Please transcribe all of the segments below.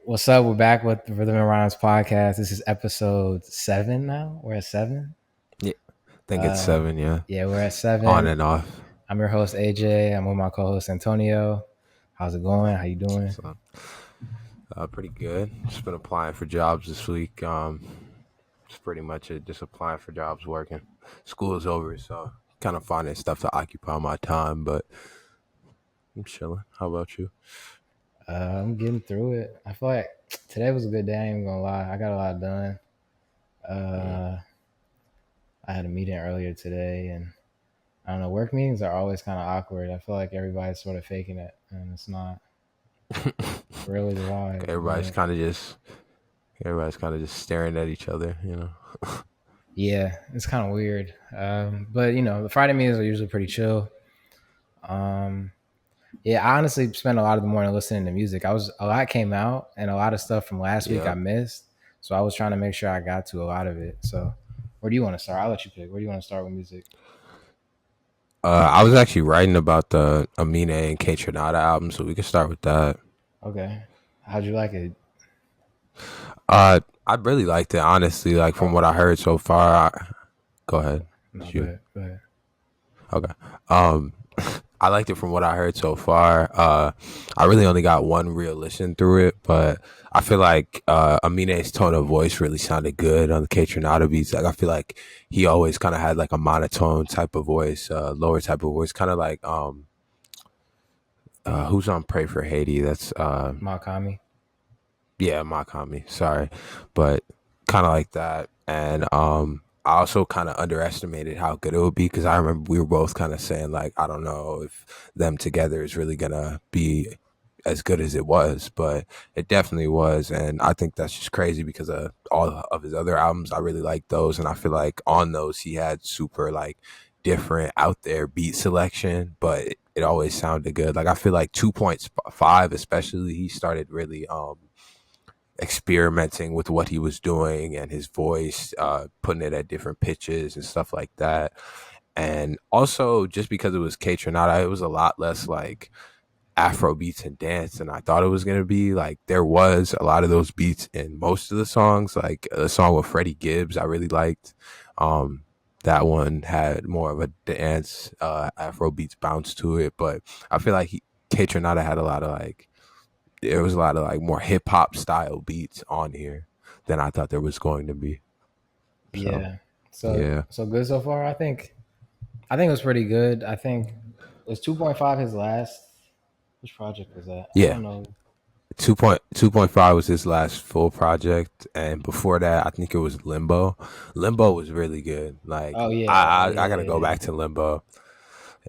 What's up? We're back with the Rhythm and Rhymes podcast. This is episode 7 now. We're at 7. Yeah, I think it's 7. Yeah, Yeah, we're at on 7. and off. I'm your host, AJ. I'm with my co-host, Antonio. How's it going? How you doing? So, pretty good. Just been applying for jobs this week. It's pretty much it. Just applying for jobs, working. School is over, so kind of finding stuff to occupy my time. But I'm chilling. How about you? I'm getting through it. I feel like today was a good day. I ain't even gonna lie. I got a lot done. I had a meeting earlier today, and I don't know. Work meetings are always kind of awkward. I feel like everybody's sort of faking it, and it's not really the vibe. everybody's But kind of just everybody's kind of just staring at each other. yeah, it's kind of weird. But the Friday meetings are usually pretty chill. Um, yeah, I honestly spent a lot of the morning listening to music. A lot came out, and a lot of stuff from last week I Yeah. missed. So I was trying to make sure I got to a lot of it. So where do you want to start? I'll let you pick. Where do you want to start with music? I was actually writing about the Amine and Kaytranada album, so we can start with that. Okay, how'd you like it? I really liked it, honestly. Like from what I heard so far. Go ahead. No, It's go you. ahead. Go ahead. Okay. I liked it from what I heard so far. I really only got one real listen through it, but I feel like Amine's tone of voice really sounded good on the Kaytranada beats. Like I feel like he always kind of had like a monotone type of voice, lower type of voice, kind of like who's on Pray for Haiti? That's Makami. yeah, Makami. Sorry, but kind of like that. And I also kind of underestimated how good it would be because I remember we were both kind of saying like, I don't know if them together is really gonna be as good as it was, but it definitely was. And I think that's just crazy because of all of his other albums. I really like those, and I feel like on those he had super like different out there beat selection, but it always sounded good. Like I feel like 2.5 especially, he started really experimenting with what he was doing and his voice, putting it at different pitches and stuff like that. And also, just because it was Kaytranada, it was a lot less like Afro beats and dance than I thought it was gonna be. Like there was a lot of those beats in most of the songs. Like the song with Freddie Gibbs, I really liked. That one had more of a dance, Afro beats bounce to it, but I feel like Kaytranada had a lot of like there was a lot of like more hip hop style beats on here than I thought there was going to be. So Yeah. So yeah, so good so far. I think it was pretty good. I think was 2.5 his last. Which project was that? I yeah. don't know. 2.5 was his last full project, and before that, I think it was Limbo. Limbo was really good. Like Oh yeah, I yeah, gotta go yeah. back to Limbo.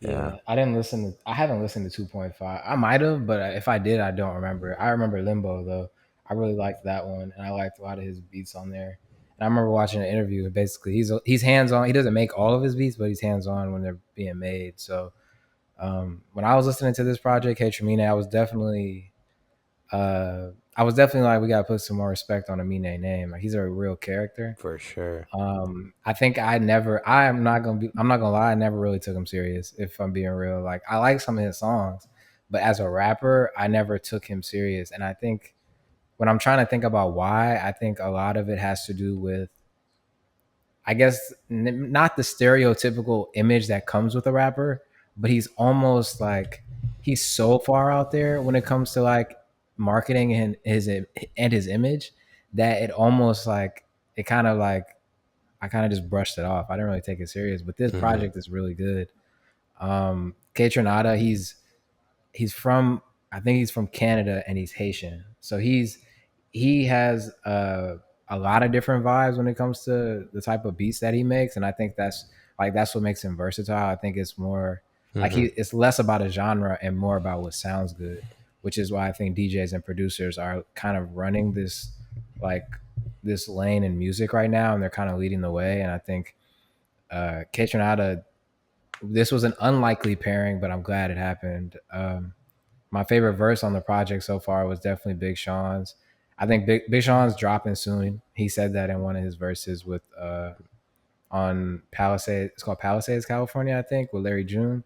Yeah, Yeah, I didn't listen to. I haven't listened to 2.5. I might have, but if I did, I don't remember. I remember Limbo though. I really liked that one, and I liked a lot of his beats on there. And I remember watching an interview. Basically, he's hands on. He doesn't make all of his beats, but he's hands on when they're being made. So when I was listening to this project, KAYTRAMINÉ, I was definitely like, we gotta put some more respect on Amine name. Like he's a real character. for sure. I think I'm not gonna lie, I never really took him serious, if I'm being real. Like I like some of his songs, but as a rapper, I never took him serious. And I think when I'm trying to think about why, I think a lot of it has to do with, I guess, not the stereotypical image that comes with a rapper, but he's almost like he's so far out there when it comes to like marketing and his image that it almost like it kind of like I kind of just brushed it off. I didn't really take it serious, but this Hmm. project is really good. Kaytranada, he's from, I think he's from Canada and he's Haitian, so he has a lot of different vibes when it comes to the type of beats that he makes, and I think that's what makes him versatile. I think it's more like Hmm. it's less about a genre and more about what sounds good, which is why I think DJs and producers are kind of running like this lane in music right now, and they're kind of leading the way. And I think Kaytranada, this was an unlikely pairing, but I'm glad it happened. My favorite verse on the project so far was definitely Big Sean's. I think Big Sean's dropping soon. He said that in one of his verses with on Palisades. It's called Palisades, California, I think, with Larry June.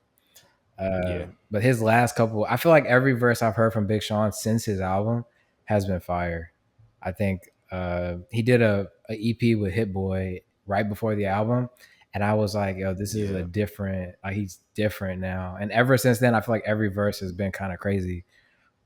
Yeah. But his last couple, I feel like every verse I've heard from Big Sean since his album has been fire. I think he did a EP with Hit Boy right before the album, and I was like, yo, this is a Yeah. different. Like, he's different now. And ever since then, I feel like every verse has been kind of crazy.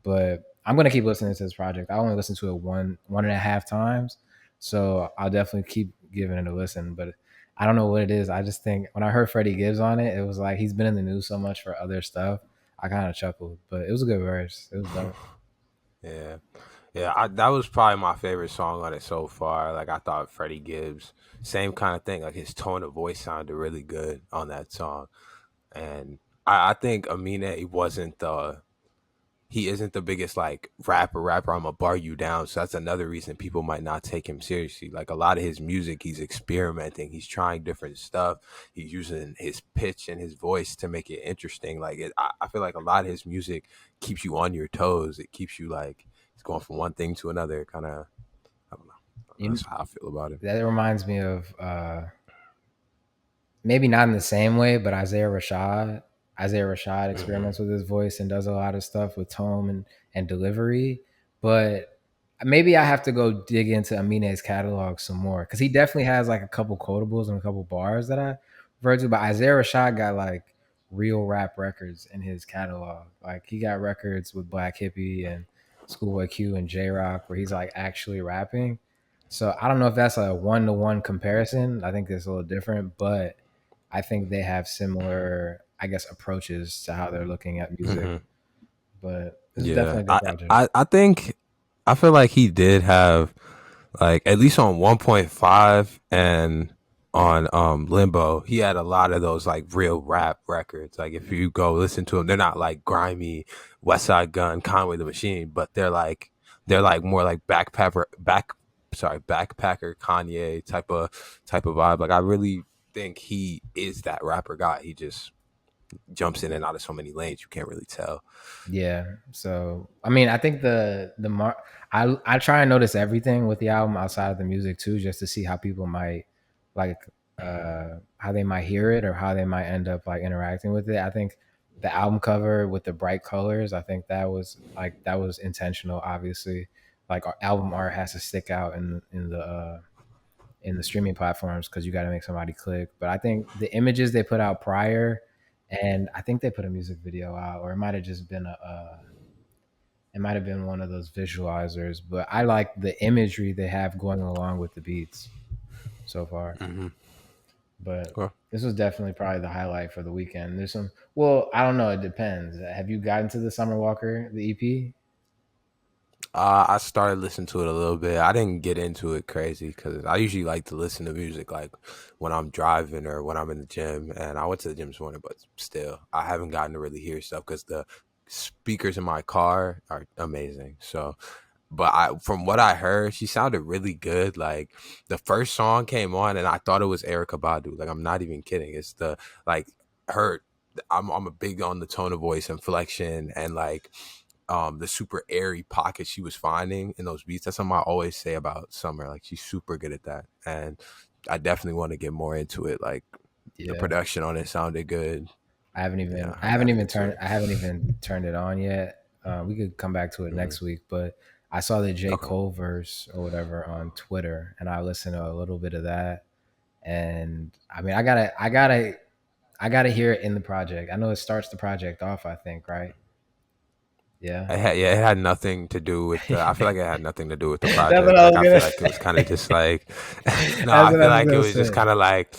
But I'm gonna keep listening to this project. I only listened to it one and a half times, so I'll definitely keep giving it a listen. But I don't know what it is. I just think when I heard Freddie Gibbs on it, it was like he's been in the news so much for other stuff. I kind of chuckled, but it was a good verse. It was dope. Yeah. Yeah, that was probably my favorite song on it so far. Like I thought Freddie Gibbs, same kind of thing. Like his tone of voice sounded really good on that song, and I think Amine wasn't the he isn't the biggest like rapper. I'm gonna bar you down. So that's another reason people might not take him seriously. Like a lot of his music, he's experimenting. He's trying different stuff. He's using his pitch and his voice to make it interesting. Like I feel like a lot of his music keeps you on your toes. It keeps you like it's going from one thing to another. Kind of, I don't know. You, That's how I feel about it. that reminds me of maybe not in the same way, but Isaiah Rashad. Isaiah Rashad Hmm. experiments with his voice and does a lot of stuff with tone and delivery. But maybe I have to go dig into Amine's catalog some more because he definitely has like a couple quotables and a couple bars that I referred to. But Isaiah Rashad got like real rap records in his catalog. Like he got records with Black Hippie and Schoolboy Q and J Rock where he's like actually rapping. So I don't know if that's a one to one comparison. I think it's a little different, but I think they have similar, I guess, approaches to how they're looking at music. Hmm. But this is Yeah, definitely a good project. I think I feel like he did have like at least on 1.5 and on Limbo, he had a lot of those like real rap records. Like if you go listen to them, they're not like grimy West Side Gun, Conway the Machine, but they're like more like backpacker Kanye type of vibe. Like I really think he is that rapper guy. He just jumps in and out of so many lanes you can't really tell. Yeah. So I mean, I think I try and notice everything with the album outside of the music too, just to see how people might like how they might hear it or how they might end up like interacting with it. I think the album cover with the bright colors, I think that was intentional. Obviously, like our album art has to stick out in the streaming platforms because you got to make somebody click. But I think the images they put out prior, and I think they put a music video out, or it might have just been it might have been one of those visualizers. But I like the imagery they have going along with the beats so far. Hmm. But Well, this was definitely probably the highlight for the weekend. There's some, well, I don't know, it depends. Have you gotten to the Summer Walker, the EP? I started listening to it a little bit. I didn't get into it crazy because I usually like to listen to music like when I'm driving or when I'm in the gym. And I went to the gym this morning, but still, I haven't gotten to really hear stuff because the speakers in my car are amazing. So, but from what I heard, she sounded really good. Like the first song came on, and I thought it was Erica Badu. Like I'm not even kidding. It's the like her. I'm a big on the tone of voice, inflection, and like the super airy pockets she was finding in those beats. That's something I always say about Summer. Like she's super good at that, and I definitely want to get more into it. Like the Yeah. production on it sounded good. Yeah, I gotta get to it. I haven't even turned it on yet. We could come back to it Hmm. next week, but I saw the J Okay. Cole verse or whatever on Twitter, and I listened to a little bit of that. And I mean, I gotta hear it in the project. I know it starts the project off. I think, right? Yeah. Yeah, it had nothing to do with the. I feel like it had nothing to do with the That's what project. I Like was I gonna feel like it was kind of say. just like, no, That's I what feel I was like it gonna was just say. kind of like,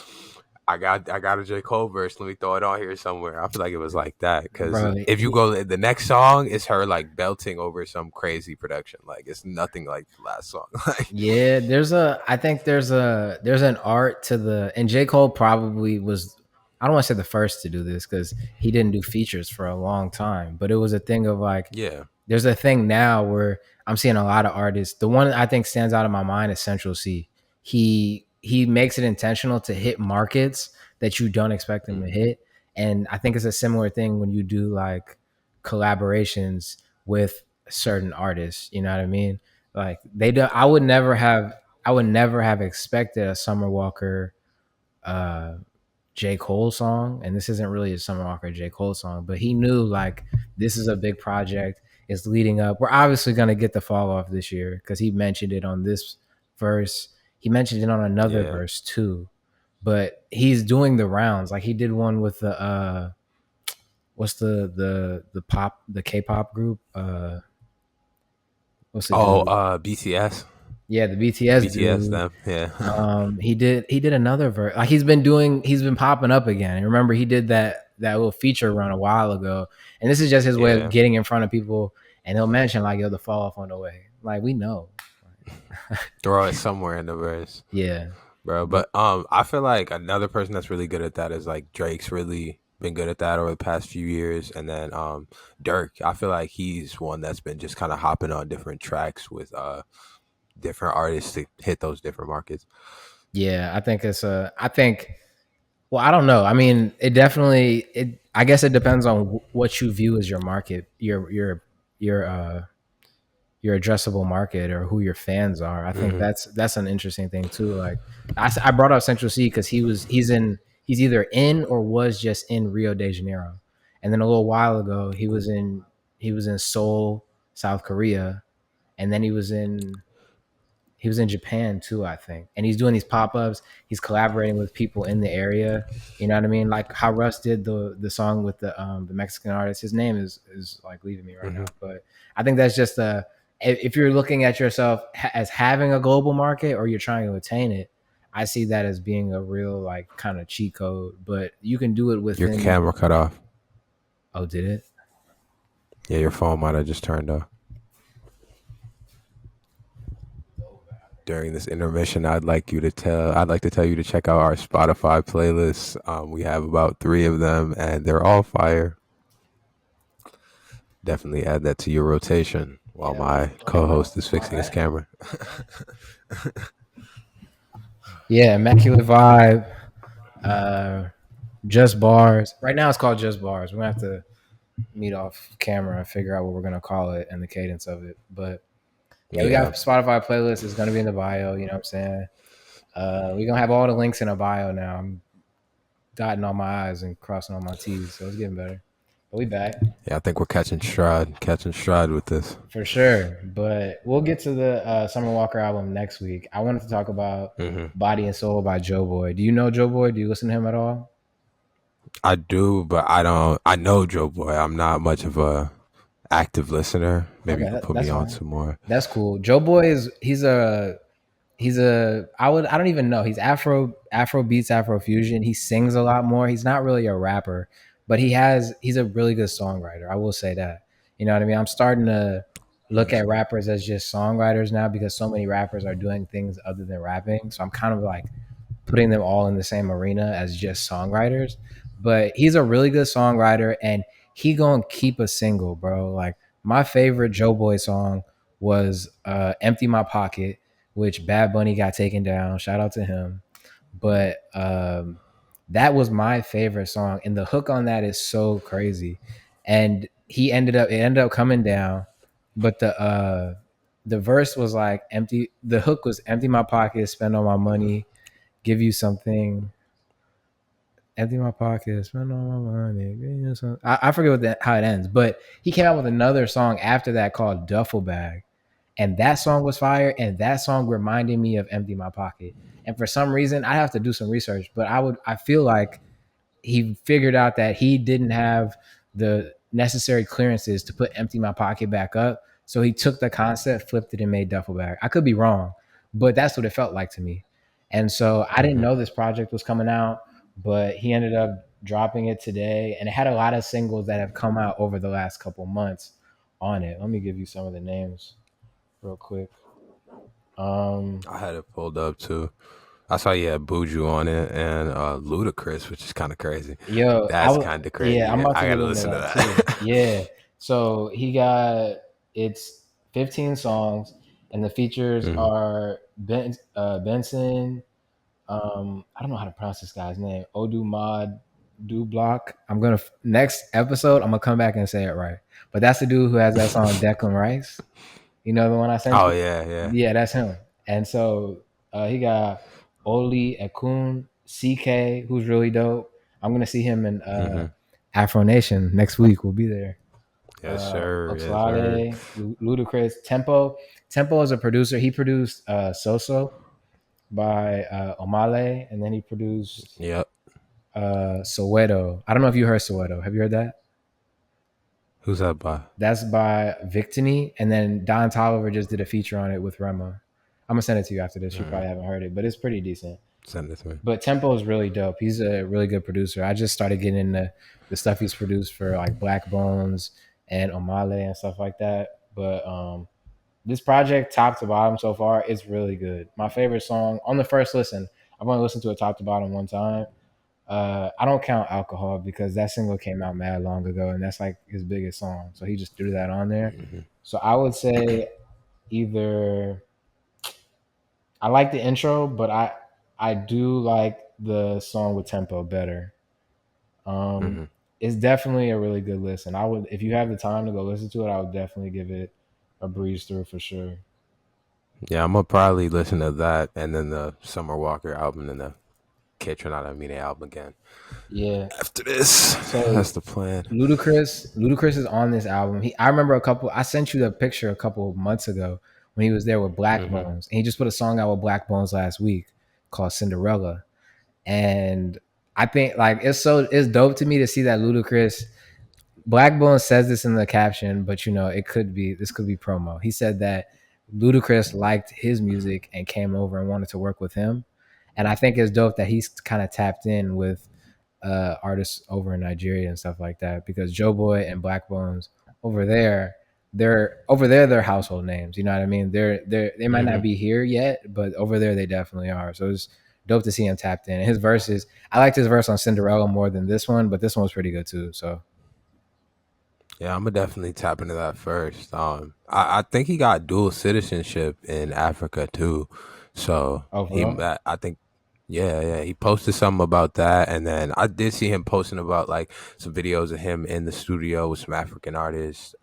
I got a J Cole verse. Let me throw it on here somewhere. I feel like it was like that because Bro, if you go the next song is her like belting over some crazy production. Like it's nothing like the last song. Like yeah, I think there's an art to and J. Cole probably was, I don't want to say the first to do this because he didn't do features for a long time, but it was a thing of like, yeah. there's a thing now where I'm seeing a lot of artists. The one I think stands out in my mind is Central C. He makes it intentional to hit markets that you don't expect him to Mm-hmm. hit. And I think it's a similar thing when you do like collaborations with certain artists. You know what I mean? Like they do. I would never have expected a Summer Walker uh J. Cole song, and this isn't really a Summer Walker J. Cole song, but he knew like this is a big project. is leading up. We're obviously gonna get the fall off this year because he mentioned it on this verse. He mentioned it on another Yeah. verse too. But he's doing the rounds. Like he did one with the what's the K-pop group? What's the Oh, dude? BTS. Yeah, the BTS BTS dude. them. Yeah. He did another verse. Like he's been popping up again. And remember, he did that little feature run a while ago. And this is just his way of Yeah. getting in front of people. And he'll mention like, "Yo, the fall off on the way." Like we know. Throw it somewhere in the verse. Yeah, Bro. but But I feel like another person that's really good at that is like Drake's really been good at that over the past few years. And then Dirk, I feel like he's one that's been just kind of hopping on different tracks with different artists to hit those different markets. yeah, I think it's a. I think. Well, I don't know. I mean, it definitely. It. I guess it depends on what you view as your market, your your addressable market or who your fans are. I think Hmm. that's an interesting thing too. Like I brought up Central C because he's either in or was just in Rio de Janeiro, and then a little while ago he was in Seoul, South Korea, and then he was in Japan too, I think. And he's doing these pop-ups. He's collaborating with people in the area. You know what I mean? Like how Russ did the song with the Mexican artist. His name is like leaving me right Hmm. now. But I think that's just if you're looking at yourself as having a global market or you're trying to attain it, I see that as being a real like kind of cheat code. But you can do it Your within. camera cut off. Oh, did it? Yeah, your phone might have just turned off. During this intermission, I'd like to tell you to check out our Spotify playlists. We have about 3 of them, and they're all fire. Definitely add that to your rotation while Yeah. my co-host is fixing his camera. Yeah, Immaculate Vibe. Just Bars. Right now it's called Just Bars. We're gonna have to meet off camera and figure out what we're gonna call it and the cadence of it. But yeah, we Yeah, got Spotify playlist. It's gonna be in the bio. You know what I'm saying? We're gonna have all the links in a bio now. I'm dotting all my I's and crossing all my T's, so it's getting better. But we back yeah. I think we're catching stride with this. for sure. But we'll get to the Summer Walker album next week. I wanted to talk about Hmm. Body and Soul by Joeboy. Do you know Joeboy? Do you listen to him at all? I do, but I don't. I know Joeboy. I'm not much of a active listener. Maybe you Okay, could put that's me on fine. some more. That's cool. Joeboy is he's a I don't even know. He's Afro beats, Afro fusion. He sings a lot more. He's not really a rapper, but he's a really good songwriter. I will say that. You know what I mean? I'm starting to look at rappers as just songwriters now because so many rappers are doing things other than rapping. So I'm kind of like putting them all in the same arena as just songwriters. But he's a really good songwriter and he gonna keep a single, bro. Like my favorite Joe Boy song was Empty My Pocket, which Bad Bunny got taken down. Shout out to him. But that was my favorite song. And the hook on that is so crazy. And it ended up coming down. But the verse was like empty. The hook was empty my pocket, spend all my money, give you something, empty my pocket, spend all my money, give you something. I forget how it ends, but he came out with another song after that called Duffel Bag. And that song was fire. And that song reminded me of Empty My Pocket. And for some reason, I have to do some research, but I feel like he figured out that he didn't have the necessary clearances to put Empty My Pocket back up. So he took the concept, flipped it, and made Duffel Bag. I could be wrong, but that's what it felt like to me. And so I didn't Hmm. know this project was coming out, but he ended up dropping it today. And it had a lot of singles that have come out over the last couple months on it. Let me give you some of the names real quick. Um, I had it pulled up too. I saw you had Buju on it and Ludacris, which is kind of crazy. Yo, That's kind of yeah, I'm crazy. about to I get gotta into listen to that too. that. Yeah. So it's 15 songs and the features Hmm. are Benson, I don't know how to pronounce this guy's name. Odumad Du Block. Next episode, I'm gonna come back and say it right. But that's the dude who has that song Declan Rice. You know the one I sent Oh you? yeah, yeah. Yeah, that's him. And so he got Oli Ekun, CK, who's really dope. I'm gonna see him in Hmm. Afro Nation next week. We'll be there. Yes, sir. Yes, sir. Oxlade, Ludacris, Tempo is a producer. He produced Soso by Omah Lay, and then he produced Yep. Soweto. I don't know if you heard Soweto. Have you heard that? Who's that by? That's by Victini, and then Don Tolliver just did a feature on it with Rema. I'm gonna send it to you after this. You Mm, probably haven't heard it, but it's pretty decent. send it to me. But Tempo is really dope. He's a really good producer. I just started getting into the stuff he's produced for like Black Bones and Omale and stuff like that. But this project, top to bottom so far, it's really good. My favorite song on the first listen, I've only listened to it top to bottom one time. I don't count Alcohol because that single came out mad long ago, and that's like his biggest song. So he just threw that on there. Hmm. So I would say either I like the intro, but I do like the song with Tempo better. Um, Hmm. it's definitely a really good listen. I would, if you have the time to go listen to it, I would definitely give it a breeze through for sure. Yeah, I'm gonna probably listen to that and then the Summer Walker album and the Kaytranada Amine album again. Yeah. After this, So that's the plan. Ludacris is on this album. I remember I sent you the picture a couple of months ago when he was there with Black Hmm. Bones, and he just put a song out with Black Bones last week called Cinderella. And I think like it's dope to me to see that Ludacris Blackbone says this in the caption, but you know, this could be promo. He said that Ludacris liked his music and came over and wanted to work with him. And I think it's dope that he's kind of tapped in with artists over in Nigeria and stuff like that because Joeboy and Black Bones over there, they're household names. You know what I mean? They might Hmm. not be here yet, but over there they definitely are. So it's dope to see him tapped in. And his verses, I liked his verse on Cinderella more than this one, but this one was pretty good too. So Yeah, I'm gonna definitely tap into that first. I think he got dual citizenship in Africa too, so overall. I think, yeah, yeah, he posted something about that, and then I did see him posting about like some videos of him in the studio with some African artists.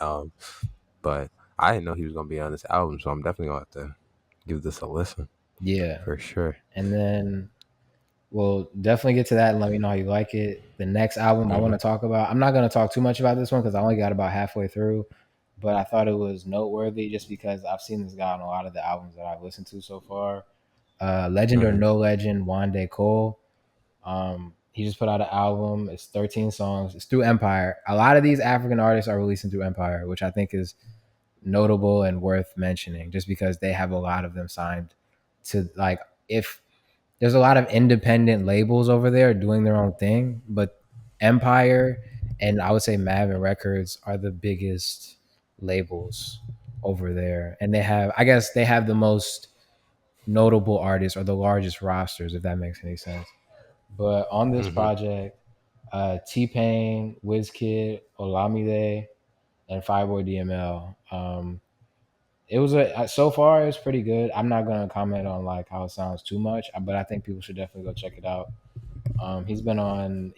But I didn't know he was gonna be on this album, so I'm definitely gonna have to give this a listen Yeah. for sure. And then we'll definitely get to that and let me know how you like it. The next album I want Hmm. to talk about, I'm not going to talk too much about this one because I only got about halfway through, but I thought it was noteworthy just because I've seen this guy on a lot of the albums that I've listened to so far. Legend or Hmm. No Legend, Wande Coal. He just put out an album. It's 13 songs. It's through Empire. A lot of these African artists are releasing through Empire, which I think is notable and worth mentioning just because they have a lot of them signed to like if there's a lot of independent labels over there doing their own thing, but Empire and I would say Mavin Records are the biggest labels over there. And I guess they have the most notable artists or the largest rosters, if that makes any sense. But on this Hmm. project, T Pain, Wizkid, Olamide, and Fireboy DML. It was so far it's pretty good. I'm not gonna comment on like how it sounds too much, but I think people should definitely go check it out. He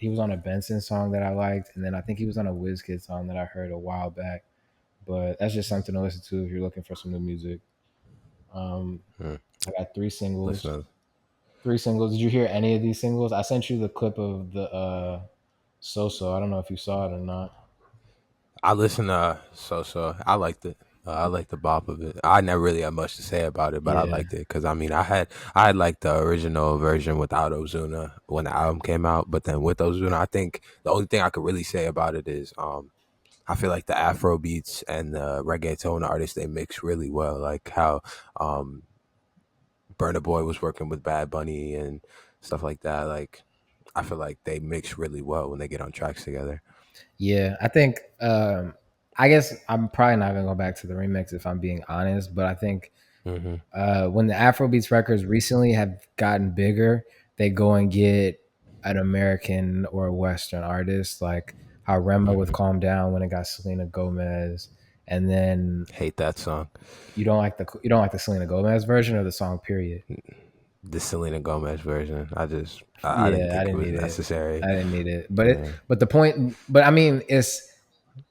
was on a Benson song that I liked, and then I think he was on a Wizkid song that I heard a while back. But that's just something to listen to if you're looking for some new music. Um, Hmm. I got three singles. Listen, Three singles. Did you hear any of these singles? I sent you the clip of the Soso. I don't know if you saw it or not. I listened to So. I liked it. I liked the bop of it. I never really had much to say about it, but I Yeah, liked it because I mean, I had like the original version without Ozuna when the album came out, but then with Ozuna, I think the only thing I could really say about it is I feel like the Afro beats and the reggaeton artists they mix really well. Like how um Burna Boy was working with Bad Bunny and stuff like that. Like I feel like they mix really well when they get on tracks together. yeah. I think. I guess I'm probably not gonna go back to the remix if I'm being honest, but I think Hmm. when the Afrobeats records recently have gotten bigger, they go and get an American or a Western artist, like how Rema with Hmm. "Calm Down" when it got Selena Gomez, and then Hate that song. you don't like the Selena Gomez version or the song period. The Selena Gomez version. I didn't Yeah, I think it didn't was need it. necessary. I didn't need it, Yeah. but the point, but I mean,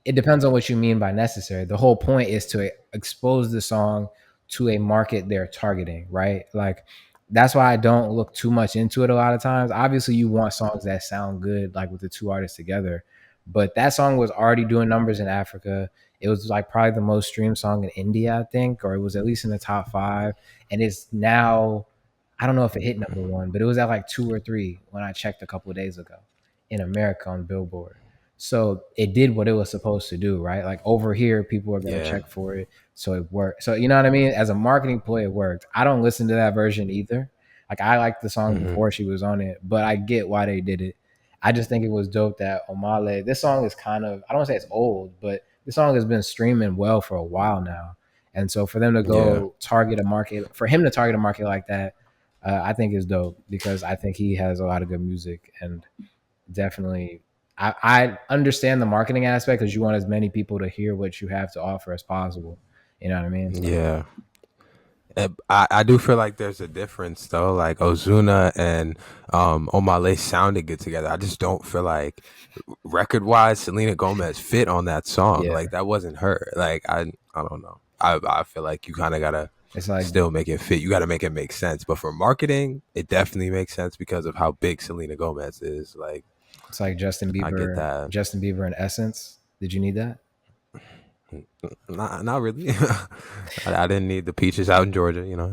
it depends on what you mean by necessary. The whole point is to expose the song to a market they're targeting, right? Like that's why I don't look too much into it a lot of times. Obviously, you want songs that sound good, like with the two artists together. But that song was already doing numbers in Africa. It was like probably the most streamed song in India, I think, or it was at least in the top 5. And it's now, I don't know if it hit number 1, but it was at like 2 or 3 when I checked a couple of days ago in America on Billboard. So it did what it was supposed to do, right? Like over here, people are gonna Yeah. check for it, so it worked. So you know what I mean? As a marketing ploy, it worked. I don't listen to that version either. Like I liked the song Hmm. before she was on it, but I get why they did it. I just think it was dope that Omah Lay. This song is kind of, I don't want to say it's old, but this song has been streaming well for a while now. And so for them to Yeah. go target a market, for him to target a market like that, I think is dope because I think he has a lot of good music and definitely. I understand the marketing aspect because you want as many people to hear what you have to offer as possible. You know what I mean? So Yeah. I do feel like there's a difference though. Like Ozuna and Omah Lay sounded good together. I just don't feel like record wise Selena Gomez fit on that song. yeah, Like that wasn't her. Like I don't know. I feel like you kind of gotta it's like still make it fit. You gotta make it make sense. But for marketing, it definitely makes sense because of how big Selena Gomez is. Like it's like I get that. Justin Bieber in Essence. Did you need that? Not really. I didn't need the peaches out in Georgia. You know,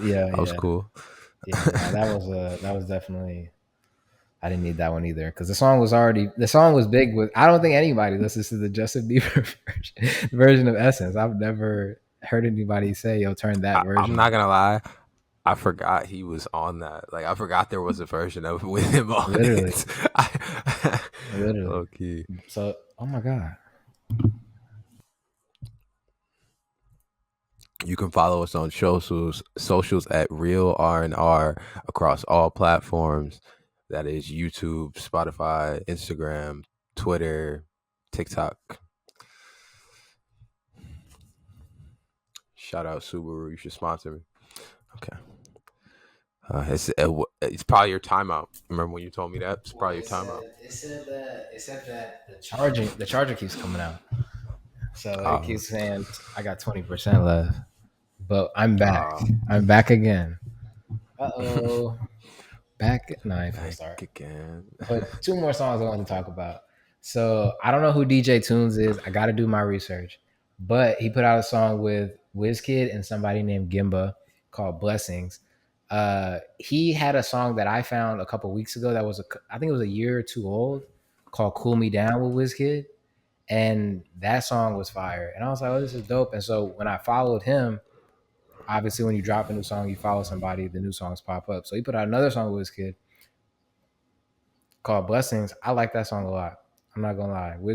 Yeah, that was yeah, cool. yeah. No, that was definitely. I didn't need that one either because the song was big with. I don't think anybody listens to the Justin Bieber version of Essence. I've never heard anybody say, "Yo, turn that I'm version not on." gonna lie. I forgot he was on that. Like I forgot there was a version of it with him on Literally, it. literally. Low key. So, oh my god, You can follow us on socials at Real R&R across all platforms. That is YouTube, Spotify, Instagram, Twitter, TikTok. Shout out Subaru. You should sponsor me. Okay. It's probably your timeout. Remember when you told me that? It's well, probably your timeout. it said that the charger keeps coming out. So it Uh, keeps saying I got 20% left, but I'm back. uh, I'm back again. Uh-oh. Back. No, I ain't finna back start. again. But 2 more songs I want to talk about. So I don't know who DJ Tunes is. I got to do my research. But he put out a song with Wizkid and somebody named Gimba called Blessings. He had a song that I found a couple weeks ago that I think it was a year or 2 old called Cool Me Down with Wizkid. And that song was fire. And I was like, oh, this is dope. And so when I followed him, obviously when you drop a new song, you follow somebody, the new songs pop up. So he put out another song with Wizkid called Blessings. I like that song a lot. I'm not gonna lie. Hmm.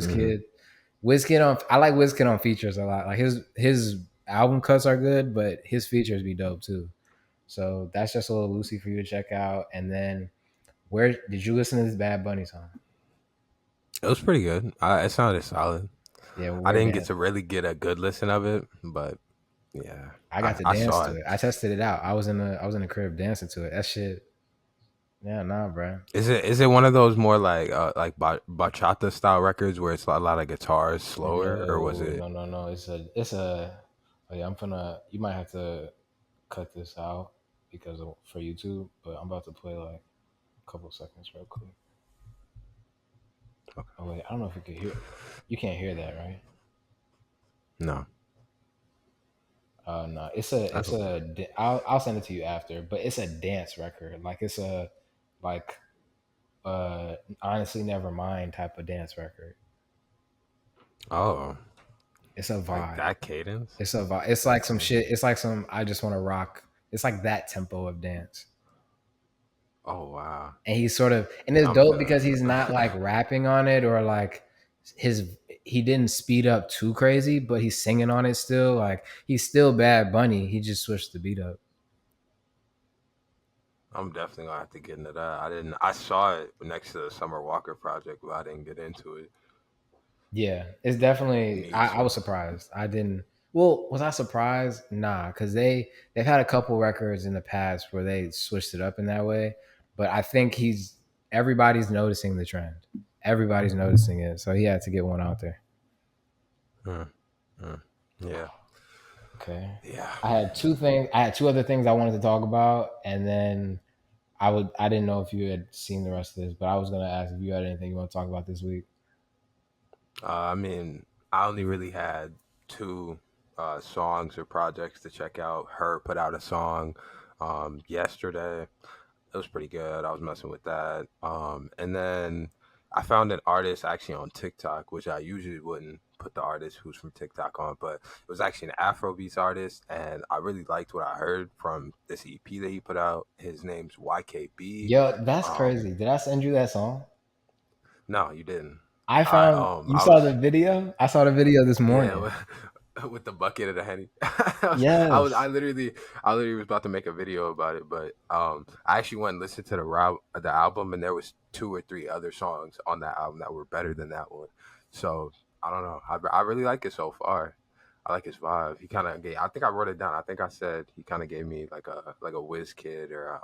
Wizkid on I like Wizkid on features a lot. Like his album cuts are good, but his features be dope too. So that's just a little Lucy for you to check out. And then where did you listen to this Bad Bunny song? It was pretty good. It sounded solid. Yeah, I where didn't get dance? to really get a good listen of it, but yeah, I got to I dance saw to it. it. I tested it out. I was in the crib dancing to it. That shit. Yeah, nah, bro. Is it one of those more like bachata style records where it's a lot of guitars slower, or was No, it? no, no, no. It's a. Oh yeah, I'm gonna. You might have to cut this out for YouTube, but I'm about to play like a couple seconds real quick. Oh wait, I don't know if you can hear. You can't hear that, right? No. No, I don't. I'll send it to you after, but it's a dance record. Like it's a like honestly never mind type of dance record. Oh, It's a like vibe. that cadence. It's a vibe. It's like some Oh, shit. It's like some I just want to rock. It's like that tempo of dance. oh wow. And he's sort of and it's I'm dope because feeling he's not like it. rapping on it or like he didn't speed up too crazy, but he's singing on it still. Like he's still Bad Bunny. He just switched the beat up. I'm definitely gonna have to get into that. I didn't. I saw it next to the Summer Walker project, but I didn't get into it. Yeah, it's definitely. Need I was to. surprised. I didn't. Well, was I surprised? Nah, because they've had a couple records in the past where they switched it up in that way. But I think everybody's noticing the trend. Everybody's noticing it, so he had to get one out there. Mm, mm. Yeah, Okay. yeah. I had 2 things. I had 2 other things I wanted to talk about, and then I didn't know if you had seen the rest of this, but I was gonna ask if you had anything you want to talk about this week. I mean, I only really had two songs or projects to check out. Her put out a song yesterday. It was pretty good. I was messing with that. And then I found an artist actually on TikTok, which I usually wouldn't put the artist who's from TikTok on, but it was actually an Afrobeats artist, and I really liked what I heard from this EP that he put out. His name's YKB. Yo, that's Um, crazy. Did I send you that song? no, you didn't. I found you I saw the was video. I saw the video this yeah. morning. With the bucket of the henny. Yes, I literally was about to make a video about it, but I actually went and listened to the album, and there was two or three other songs on that album that were better than that one. So I don't know. I really like it so far. I like his vibe. He kind of gave. I think I wrote it down. I think I said he kind of gave me like a Wizkid or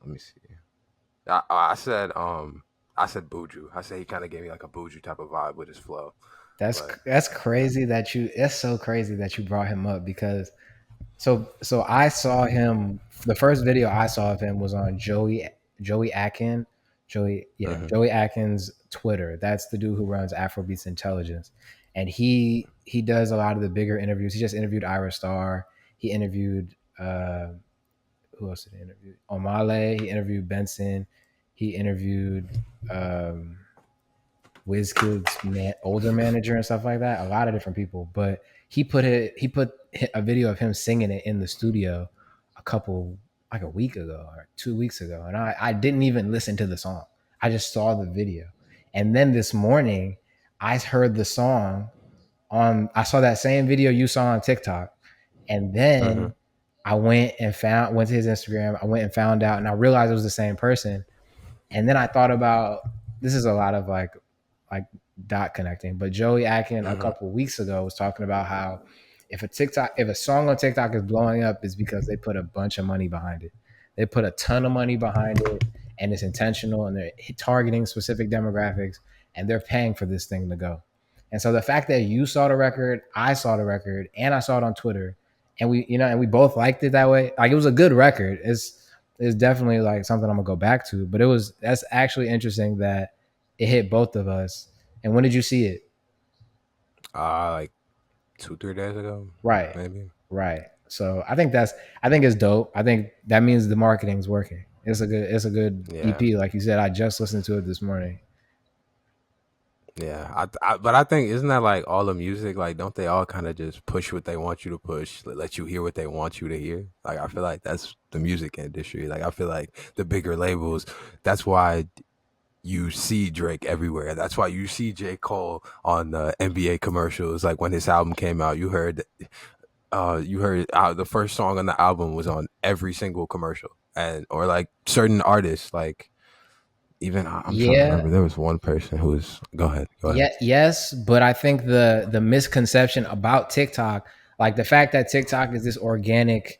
let me see. I said Buju. I said he kind of gave me like a Buju type of vibe with his flow, but. that's crazy that you. It's so crazy that you brought him up because so I saw him. The first video I saw of him was on Joey Akin, Mhm. Joey Akin's Twitter. That's the dude who runs Afrobeats Intelligence, and he does a lot of the bigger interviews. He just interviewed Ira Star. He interviewed who else did he interview? Omah Lay. He interviewed Benson. He interviewed um, Wizkid's older manager and stuff like that. A lot of different people, but he put a video of him singing it in the studio a couple like a week ago or 2 weeks ago, and I didn't even listen to the song. I just saw the video, and then this morning I heard the song on. I saw that same video you saw on TikTok, and Mhm. then I went to his Instagram. I went and found out, and I realized it was the same person. And then I thought about this is a lot of like dot connecting. But Joey Akin a Mhm. couple of weeks ago was talking about how if a song on TikTok is blowing up, it's because they put a bunch of money behind it. They put a ton of money behind it, and it's intentional, and they're targeting specific demographics, and they're paying for this thing to go. And so the fact that you saw the record, I saw the record, and I saw it on Twitter, and we both liked it that way. Like it was a good record. It's definitely like something I'm gonna go back to. But that's actually interesting that it hit both of us. And when did you see it? Like 2 3 days ago, Right, maybe. right. So I think it's dope. I think that means the marketing's working. It's a good Yeah, EP. Like you said, I just listened to it this morning. yeah. But I think isn't that like all the music? Like, don't they all kind of just push what they want you to push, let you hear what they want you to hear? Like, I feel like that's the music industry. Like, I feel like the bigger labels. That's why you see Drake everywhere. That's why you see J. Cole on the NBA commercials. Like when his album came out, you heard the first song on the album was on every single commercial, and or like certain artists like even I'm trying to Yeah, remember. There was one person who was. Go ahead. Go ahead. yeah, yes, but I think the misconception about TikTok, like the fact that TikTok is this organic,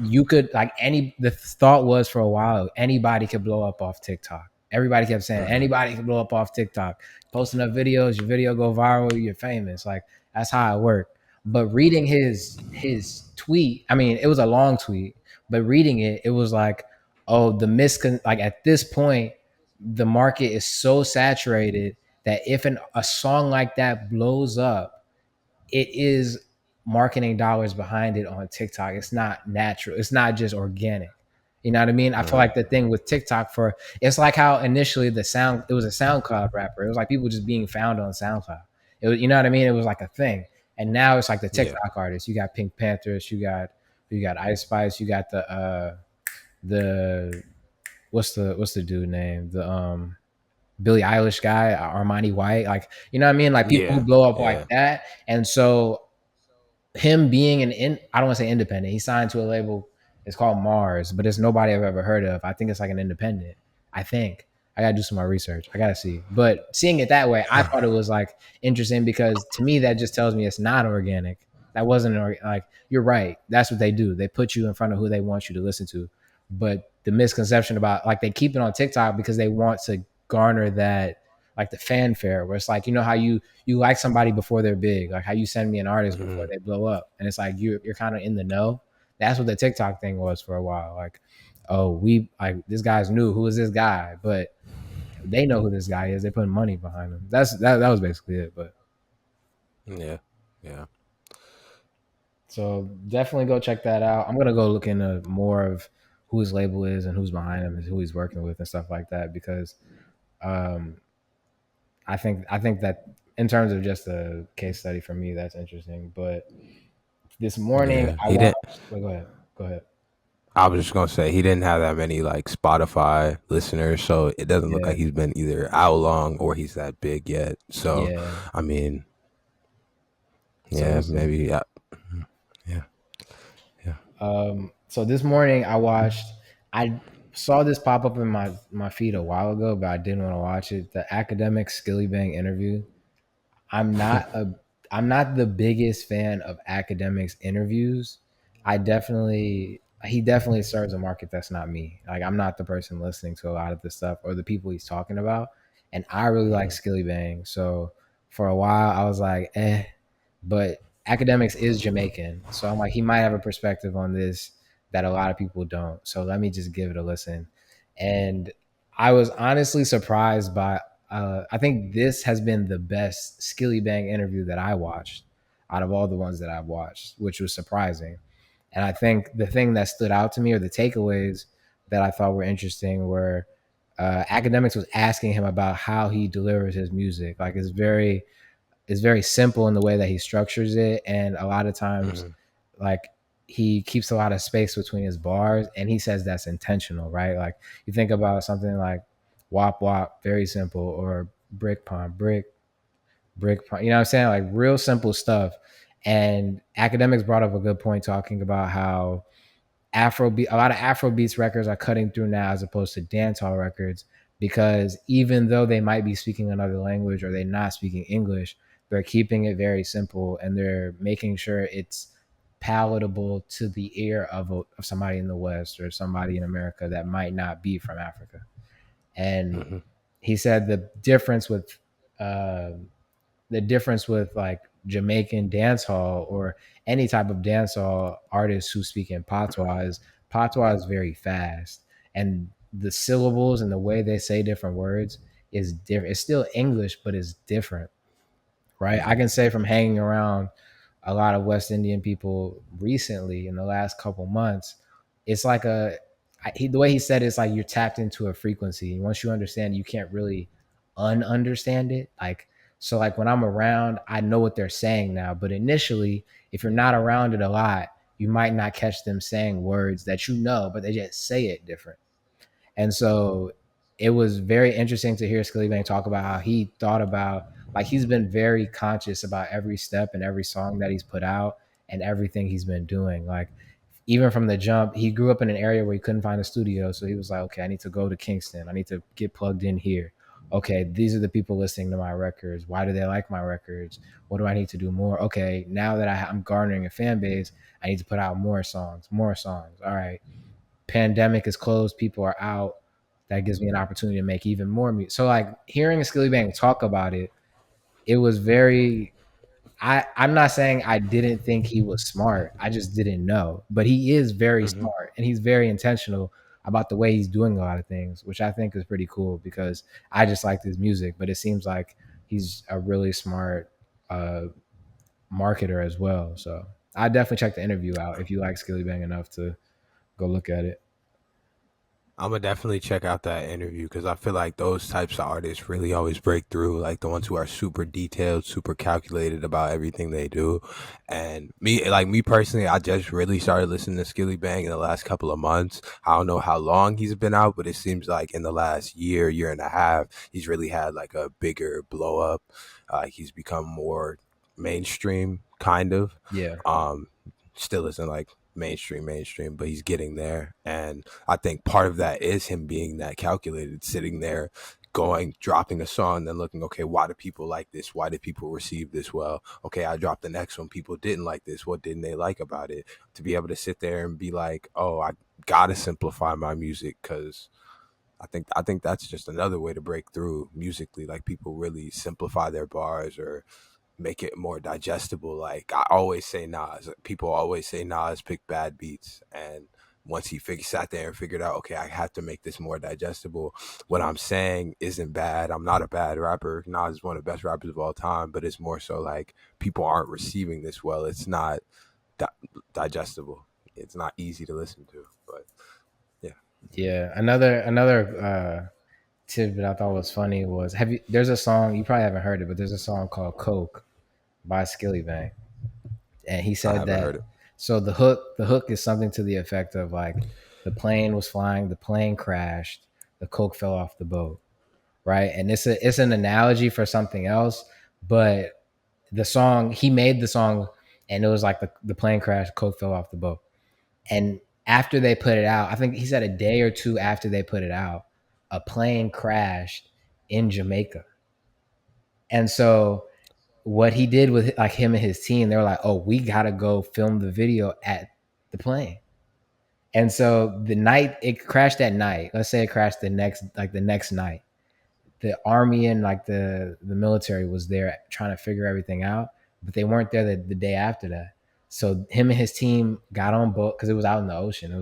you could like the thought was for a while anybody could blow up off TikTok. Everybody kept saying Hmm. anybody can blow up off TikTok. Posting up videos, your video go viral, you're famous. Like that's how it worked. But reading his tweet, I mean, it was a long tweet, but reading it, it was like, oh, like at this point, the market is so saturated that if a song like that blows up, it is marketing dollars behind it on TikTok. It's not natural. It's not just organic. You know what I mean? I feel Hmm. like the thing with TikTok it's like how initially it was a SoundCloud rapper. It was like people just being found on SoundCloud. It was, you know what I mean? It was like a thing. And now it's like the Yeah. TikTok artists. You got Pink Panthers, you got Ice Spice, you got the what's the dude name? The Billie Eilish guy, Armani White, like you know what I mean? Like people who Yeah. blow up like Yeah. that. And so him being I don't want to say independent. He signed to a label. It's called Mars, but it's nobody I've ever heard of. I think it's like an independent. I think I gotta do some more research. I gotta see. But seeing it that way, I thought it was like interesting because to me that just tells me it's not organic. That wasn't like you're right. That's what they do. They put you in front of who they want you to listen to. But the misconception about like they keep it on TikTok because they want to garner that like the fanfare where it's like you know how you like somebody before they're big, like how you send me an artist before Hmm. they blow up, and it's like you're kind of in the know. That's what the TikTok thing was for a while. Like, oh, we like this guy's new. Who is this guy? But they know who this guy is. They put money behind him. That was basically it. But Yeah, yeah, so definitely go check that out. I'm gonna go look into more of who his label is and who's behind him and who he's working with and stuff like that because um, I think that in terms of just a case study for me, that's interesting. But this morning yeah. I He didn't. watched. Wait, go ahead. Go ahead. I was just gonna say he didn't have that many like Spotify listeners, so it doesn't look Yeah. like he's been either out long or he's that big yet. So, Yeah. I mean, So yeah, we'll see. maybe, yeah, yeah, yeah. So this morning I watched. I saw this pop up in my feed a while ago, but I didn't want to watch it. The Akademiks Skillibeng interview. I'm not a I'm not the biggest fan of academics interviews. I definitely He definitely serves a market that's not me. Like I'm not the person listening to a lot of the stuff or the people he's talking about. And I really like Mm-hmm, Skilly Bang. So for a while I was like, but academics is Jamaican. So I'm like, he might have a perspective on this that a lot of people don't. So let me just give it a listen. And I was honestly surprised by I think this has been the best Skilly Bang interview that I watched out of all the ones that I've watched, which was surprising. And I think the thing that stood out to me or the takeaways that I thought were interesting were academics was asking him about how he delivers his music. Like it's very simple in the way that he structures it, and a lot of times, mm-hmm, like he keeps a lot of space between his bars, and he says that's intentional, right? Like you think about something like "wop wop," very simple, or "brick pond," brick pond. You know what I'm saying? Like real simple stuff. And academics brought up a good point talking about how Afrobeat, a lot of Afrobeats records are cutting through now as opposed to dancehall records because even though they might be speaking another language or they're not speaking English, they're keeping it very simple and they're making sure it's palatable to the ear of somebody in the West or somebody in America that might not be from Africa. And mm-hmm, he said uh, the difference with like Jamaican dancehall or any type of dancehall artists who speak in patois is very fast, and the syllables and the way they say different words is different. It's still English, but it's different, right? I mm-hmm, can say from hanging around a lot of West Indian people recently in the last couple months, it's like the way he said it's like you're tapped into a frequency. And once you understand, you can't really ununderstand it. Like, so like when I'm around, I know what they're saying now. But initially, if you're not around it a lot, you might not catch them saying words that you know, but they just say it different. And so it was very interesting to hear Skillibang talk about how he thought about like he's been very conscious about every step and every song that he's put out and everything he's been doing. Like even from the jump, he grew up in an area where he couldn't find a studio. So he was like, okay, I need to go to Kingston. I need to get plugged in here. Okay, these are the people listening to my records. Why do they like my records? What do I need to do more? Okay, now that I'm garnering a fan base, I need to put out more songs, more songs. All right, pandemic is closed, people are out. That gives me an opportunity to make even more music. So like hearing Skillibang talk about it, it was very I'm not saying I didn't think he was smart. I just didn't know. But he is very mm-hmm. smart and he's very intentional about the way he's doing a lot of things, which I think is pretty cool because I just like his music, but it seems like he's a really smart uh, marketer as well. So I definitely check the interview out if you like Skillibang enough to go look at it. I'm gonna definitely check out that interview because I feel like those types of artists really always break through, like the ones who are super detailed, super calculated about everything they do. And me personally, I just really started listening to Skilly Bang in the last couple of months. I don't know how long he's been out, but it seems like in the last year and a half, he's really had like a bigger blow up. He's become more mainstream, kind of. Yeah. Um, Still isn't like mainstream, but he's getting there. And I think part of that is him being that calculated, sitting there, going, dropping a song, then looking, okay, why do people like this? Why did people receive this well? Okay, I dropped the next one. People didn't like this. What didn't they like about it? To be able to sit there and be like, oh, I gotta simplify my music because I think that's just another way to break through musically. Like people really simplify their bars or make it more digestible. Like I always say Nas. People always say Nas pick bad beats, and once he sat there and figured out, okay, I have to make this more digestible. What I'm saying isn't bad. I'm not a bad rapper. Nas is one of the best rappers of all time, but it's more so like people aren't receiving this well. It's not digestible. It's not easy to listen to. But yeah, Yeah, another tidbit I thought was funny was there's a song you probably haven't heard it, but there's a song called Coke by Skillibeng, and he I said haven't heard that. it. So the hook is something to the effect of like the plane was flying, the plane crashed, the Coke fell off the boat, right? And it's an analogy for something else, but the song he made the song, and it was like the plane crashed, Coke fell off the boat, and after they put it out, I think he said a day or two after they put it out, a plane crashed in Jamaica, and so what he did with like him and his team, they were like, "Oh, we gotta go film the video at the plane." And so the night it crashed at night, let's say it crashed the next night, the army and like the military was there trying to figure everything out, but they weren't there the day after that. So him and his team got on boat because it was out in the ocean. It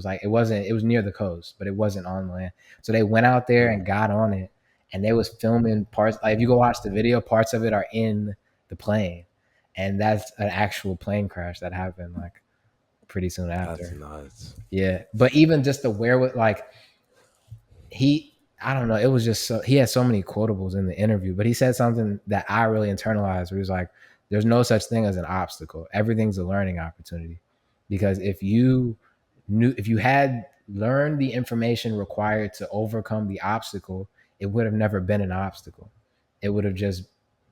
was near the coast, but it wasn't on land. So they went out there and got on it, and they was filming parts. Like if you go watch the video, parts of it are in the plane, and that's an actual plane crash that happened like pretty soon That's after. nuts. Yeah, but even just the wherewithal, like he I don't know, it was just he had so many quotables in the interview, but he said something that I really internalized where he was like, there's no such thing as an obstacle. Everything's a learning opportunity. Because if you had learned the information required to overcome the obstacle, it would have never been an obstacle. It would have just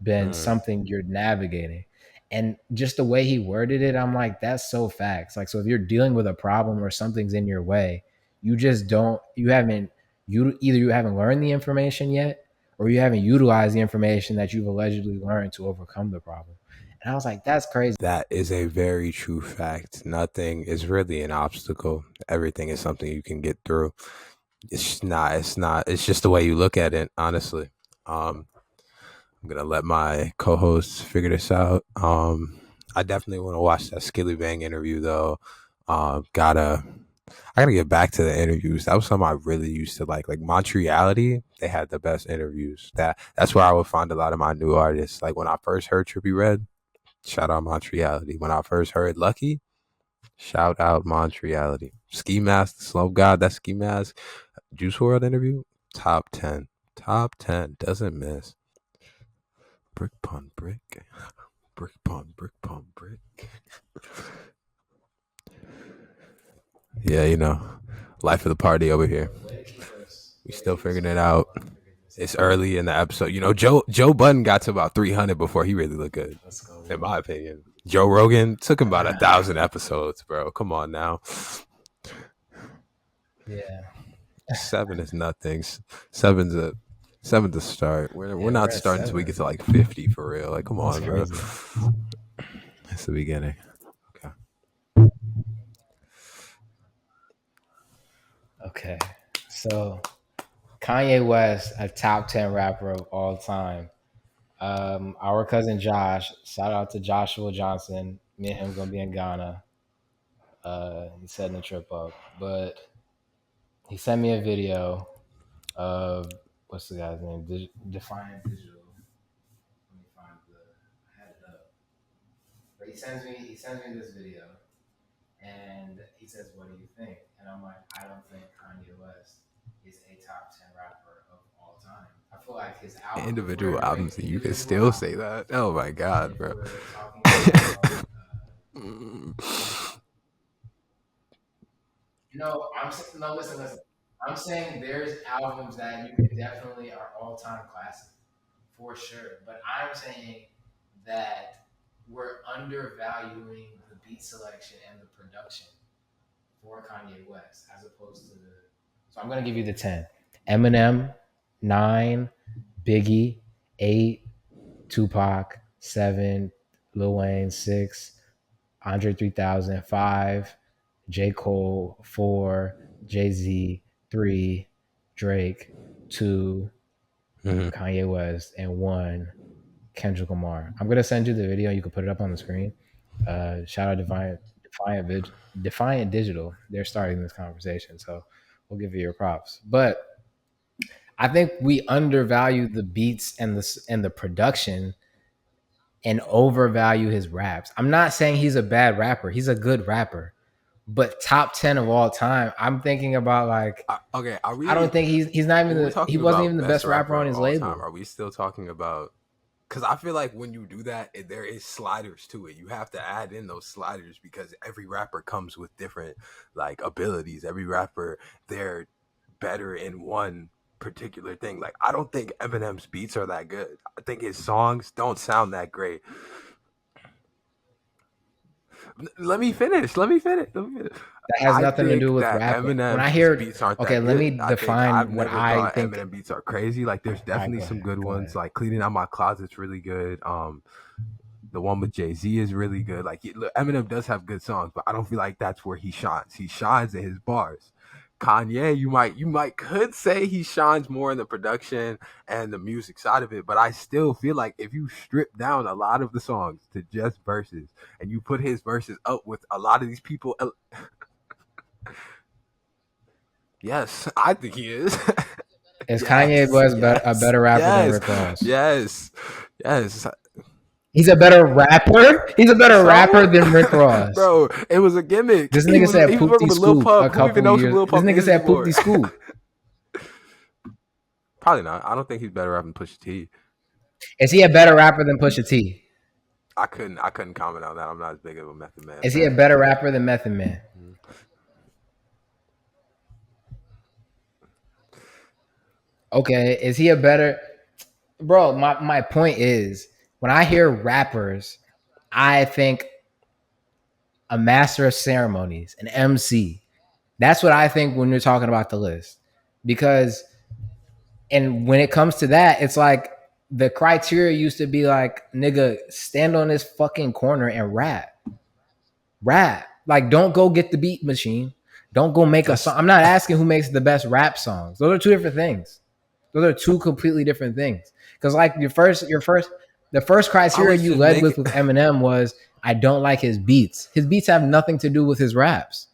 been Mm. something you're navigating. And just the way he worded it, I'm like, that's so facts. Like, so if you're dealing with a problem or something's in your way, you just don't, you haven't either you haven't learned the information yet or you haven't utilized the information that you've allegedly learned to overcome the problem. And I was like, that's crazy. That is a very true fact. Nothing is really an obstacle. Everything is something you can get through. It's not. It's not. It's just the way you look at it. Honestly, um, I'm gonna let my co-hosts figure this out. I definitely want to watch that Skilly Bang interview though. Gotta. I gotta get back to the interviews. That was something I really used to like. Like Montreality, they had the best interviews. That's where I would find a lot of my new artists. Like when I first heard Trippie Redd, shout out Montreality. When I first heard Lucky, shout out Montreality. Ski Mask, Slow God, that Ski Mask Juice World interview, top 10. Top 10, doesn't miss. Brick pun brick. Brick pun, brick pun, brick. Yeah, life of the party over here. We still figuring it out. It's early in the episode. Joe Budden got to about 300 before he really looked good, in my opinion. Joe Rogan took him about 1,000 episodes, bro. Come on now. Yeah. 7 is nothing. Seven's a start. We're Yeah, we're not at starting until we 7. get to like 50 for real. Like, come That's on, bro. crazy. It's the beginning. Okay. Okay. So Kanye West, a top 10 rapper of all time. Our cousin Josh, shout out to Joshua Johnson. Me and him gonna be in Ghana. He's setting the trip up. But he sent me a video of what's the guy's name? Defiant Digital. Let me find I had it up. But he sends me this video and he says, "What do you think?" And I'm like, I don't think Kanye West is a top 10 rapper of all time. I feel like his album, if Individual we're doing albums, you can individual still say albums, that. Oh my god, if bro. we're talking about, I'm saying, no, listen. I'm saying there's albums that you can definitely are all time classic for sure. But I'm saying that we're undervaluing the beat selection and the production for Kanye West as opposed to the. So I'm gonna give you the 10. Eminem, 9, Biggie, 8, Tupac, 7, Lil Wayne, 6, Andre 3000, 5, J. Cole, 4, Jay Z, 3, Drake, 2, Mhm. Kanye West, and 1, Kendrick Lamar. I'm gonna send you the video. You can put it up on the screen. Shout out Defiant Defiant Digital. They're starting this conversation, so we'll give you your props. But I think we undervalue the beats and the production and overvalue his raps. I'm not saying he's a bad rapper. He's a good rapper. But top 10 of all time, I'm thinking about like Okay, are I don't we think he's not even when we're he talking wasn't even about the best best rapper rapper on of his all time? label. Are we still talking about? Because I feel like when you do that, there is sliders to it. You have to add in those sliders because every rapper comes with different like abilities. Every rapper, they're better in one particular thing. Like I don't think Eminem's beats are that good. I think his songs don't sound that great. Let me finish. That has I nothing to do think with that rapping. When I Eminem's hear beats aren't okay, that let me good. I think I've define what never I thought think. Eminem beats are crazy. Like there's All right, definitely some good go ones. ahead. Like Cleaning Out My Closet's really good. The one with Jay-Z is really good. Like look, Eminem does have good songs, but I don't feel like that's where he shines. He shines in his bars. Kanye, you might could say he shines more in the production and the music side of it, but I still feel like if you strip down a lot of the songs to just verses and you put his verses up with a lot of these people, yes, I think he is. Is Kanye Yes, West a yes, better rapper than yes, Rick Ross? yes, yes. He's a better rapper. He's a better rapper Somewhat, than Rick Ross. bro. It was a gimmick. This nigga said He was working Poopty with Lil Scoop a Pump. Who even couple knows who years. Lil This Pump nigga is said anymore? Poopty Scoop. Probably not. I don't think he's better rapping Pusha T. Is he a better rapper than Pusha T? I couldn't comment on that. I'm not as big of a Method Man Is he a fan. better rapper than Method Man? Okay, is he a better bro? My point is when I hear rappers, I think a master of ceremonies, an MC. That's what I think when you're talking about the list. Because and when it comes to that, it's like the criteria used to be like, nigga, stand on this fucking corner and rap. Rap. Like, don't go get the beat machine. Don't go make a song. Just I'm not asking who makes the best rap songs. Those are two different things. Those are two completely different things. Because like the first I criteria was you just led making. with Eminem was I don't like his beats. His beats have nothing to do with his raps.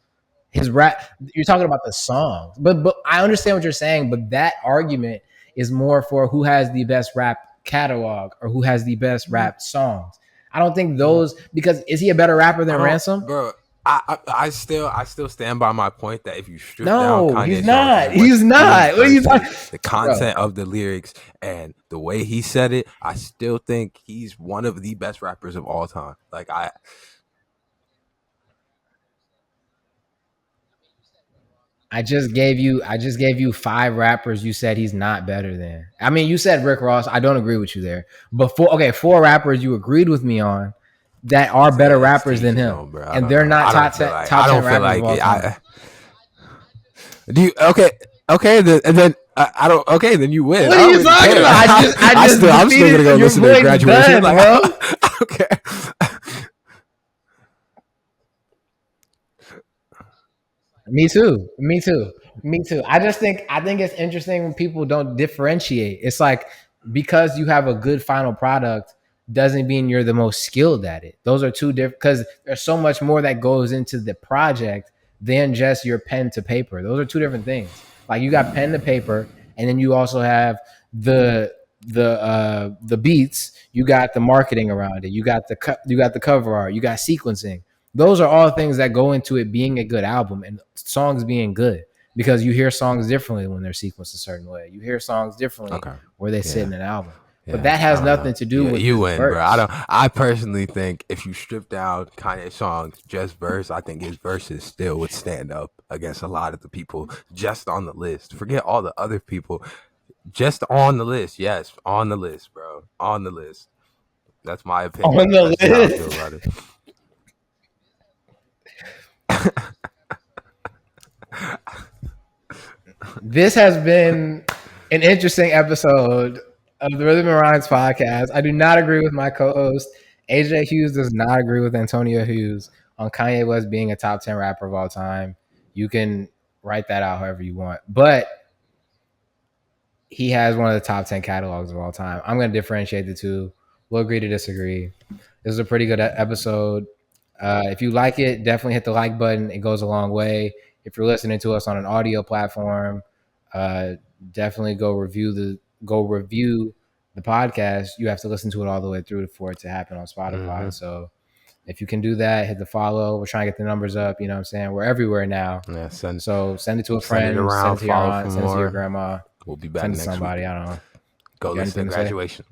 His rap, you're talking about the songs, but I understand what you're saying. But that argument is more for who has the best rap catalog or who has the best rap songs. I don't think those because is he a better rapper I than don't, Ransom? bro. I still stand by my point that if you strip down No, he's Kanye's songs not. and what He's his not. What are you talking, verses, the bro? content of the lyrics, and the way he said it, I still think he's one of the best rappers of all time. Like I just gave you five rappers you said he's not better than. I mean, you said Rick Ross. I don't agree with you there. But four rappers you agreed with me on that are better it's rappers teach than his him. own, bro. I And don't they're know. not I don't feel like I top 10 don't feel rappers of like all it. time. Do you okay? Then I don't. Okay, then you win. What I are don't you really talking care. about? I'm still gonna Defeated go your listen to the point's graduation. done, Like bro. I don't care. Me too. Me too. Me too. I think it's interesting when people don't differentiate. It's like because you have a good final product doesn't mean you're the most skilled at it. Those are two different because there's so much more that goes into the project than just your pen to paper. Those are two different things. Like you got pen to paper, and then you also have the the beats. You got the marketing around it. You got the cover art. You got sequencing. Those are all things that go into it being a good album and songs being good because you hear songs differently when they're sequenced a certain way. You hear songs differently Okay. where they sit Yeah. in an album. But Yeah, that I has don't know. nothing to do Yeah, with you his win, bro. I verse. don't. I personally think if you strip down Kanye songs, just verse, I think his verses still would stand up against a lot of the people just on the list. Forget all the other people, just on the list. Yes, on the list, bro. On the list. That's my On opinion. the That's just how I feel list. about it. This has been an interesting episode of the Rhythm and Rhymes podcast. I do not agree with my co-host. AJ Hughes does not agree with Antonio Hughes on Kanye West being a top 10 rapper of all time. You can write that out however you want. But he has one of the top 10 catalogs of all time. I'm going to differentiate the two. We'll agree to disagree. This is a pretty good episode. If you like it, definitely hit the like button. It goes a long way. If you're listening to us on an audio platform, uh, definitely go review the podcast. You have to listen to it all the way through for it to happen on Spotify. So if you can do that, hit the follow. We're trying to get the numbers up. You know what I'm saying? We're everywhere now. Yeah, So send it to a send it friend, around, send it to your follow for aunt, send it to your more. grandma, We'll be back send it to next week. somebody. I don't know. Go You got listen anything to to say? Graduation.